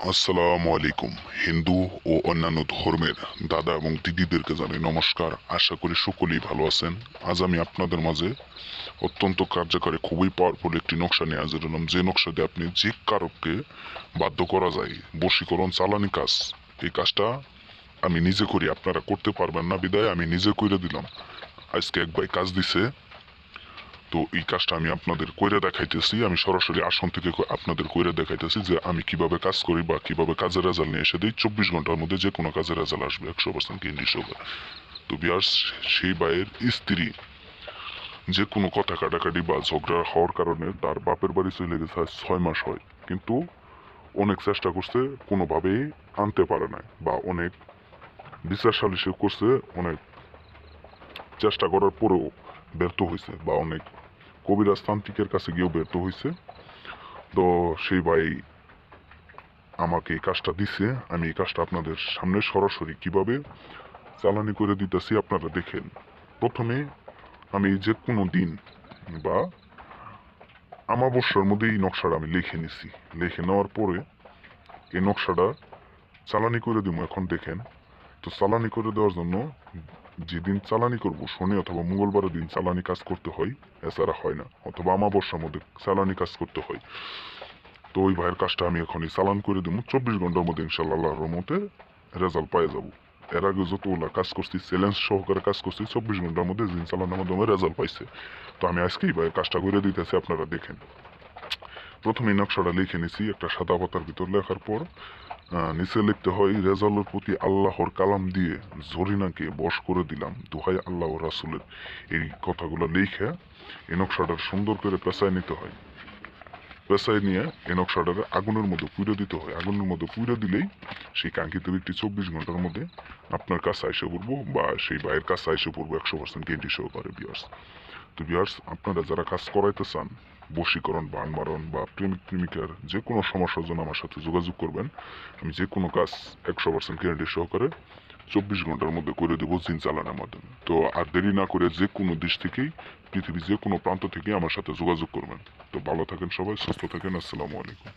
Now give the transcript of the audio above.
আসসালামু আলাইকুম। হিন্দু ও অন্যান্য ধর্মের দাদা এবং দিদিদেরকে জানাই নমস্কার। আশা করি সকলেই ভালো আছেন। আজ আমি আপনাদের মাঝে অত্যন্ত কার্যকরী, খুবই পাওয়ারফুল একটি নকশা নিয়ে হাজির হলাম, যে নকশা দিয়ে আপনি যে কারককে বাধ্য করা যায়। বশীকরণ চালানি কাজ, এই কাজটা আমি নিজে করি, আপনারা করতে পারবেন না বিদায় আমি নিজে করে দিলাম। আজকে এক ভাই কাজ দিছে, তো এই কাজটা আমি আপনাদের কইরে দেখাইতেছি। আমি সরাসরি আসন থেকে আপনাদের কইরে দেখাইতেছি যে আমি কিভাবে কাজ করি বা কিভাবে কাজের রেজাল্ট নিয়ে এসে দিই। 24 ঘন্টার মধ্যে যে কোনো কাজের রেজাল্ট আসবে 100% গ্যারান্টি সহকারে। তো বিয়ার্স, সেই ভাইয়ের স্ত্রী যে কোনো কথা কাটাকাটি বা ঝগড়া হওয়ার কারণে তার বাপের বাড়ি চলে গেছে আজ 6 মাস হয়, কিন্তু অনেক চেষ্টা করছে, কোনোভাবেই আনতে পারে না, বা অনেক বিচার সালিশে করছে, অনেক চেষ্টা করার পরেও ব্যর্থ হয়েছে, বা অনেক কবিরাজ তান্ত্রিকের কাছে গিয়েও ব্যর্থ হয়েছে। তো সেই ভাই আমাকে এই কাজটা দিছে, আমি এই কাজটা আপনাদের সামনে সরাসরি কিভাবে চালানি করে দিতেছি আপনারা দেখেন। প্রথমে আমি যে কোনো দিন বা আমাবস্যার মধ্যে এই নকশাটা আমি লিখে নিছি। লিখে নেওয়ার পরে এই নকশাটা চালানি করে দিব। এখন দেখেন, তো চালানি করে দেওয়ার জন্য যেদিন চালানি করব, শনি অথবা মঙ্গলবারের দিন চালানি কাজ করতে হয়, এছাড়া হয় না, অথবা আমাবস্যার মধ্যে চালানি কাজ করতে হয়। তো ওই ভাইয়ের কাজটা আমি এখনই চালান করে দেবো, 24 ঘন্টার মধ্যে ইনশাল্লাহ আল্লাহর রহমতে রেজাল্ট পাই যাব। এর আগে যতগুলো কাজ করছি, চ্যালেঞ্জ সহকারে কাজ করছি, 24 ঘন্টার মধ্যে জিন চালানোর মাধ্যমে রেজাল্ট পাইছে। তো আমি আজকেই ভাইয়ের কাজটা করে দিতেছি, আপনারা দেখেন। প্রথমে নকশাটা লিখে নিছি একটা সাদা পাতার ভিতর। লেখার পর নিচে লিখতে হয়, রেজাল্টের প্রতি আল্লাহর কালাম দিয়ে জরিনাকে বশ করে দিলাম, দোহাই আল্লাহ ও রাসুলের। এই কথাগুলো লিখে এই নকশাটা সুন্দর করে পেঁচায় নিতে হয়। পেঁচায় নিয়ে এই নকশাটাকে আগুনের মধ্যে পুড়ে দিতে হয়। আগুনের মধ্যে পুড়ে দিলেই সেই কাঙ্ক্ষিত ব্যক্তি 24 ঘন্টার মধ্যে আপনার কাছে এসে পড়বো, বা সেই ভাইয়ের কাছে এসে পড়বো 100% গ্যারান্টি সহকারে। বিয়ার্স, তো বিয়ার্স, আপনারা যারা কাজ করাইতে চান, বশীকরণ, বান মারণ বা প্রেমিক প্রেমিকার যে কোনো সমস্যার জন্য আমার সাথে যোগাযোগ করবেন। আমি যে কোনো কাজ 100% গ্যারান্টি সহকারে 24 ঘন্টার মধ্যে করে দেবো জিন চালানোর মাধ্যমে। তো আর দেরি না করে যে কোনো দেশ থেকেই, পৃথিবীর যে কোনো প্রান্ত থেকে আমার সাথে যোগাযোগ করবেন। তো ভালো থাকেন সবাই, সুস্থ থাকেন। আসসালামু আলাইকুম।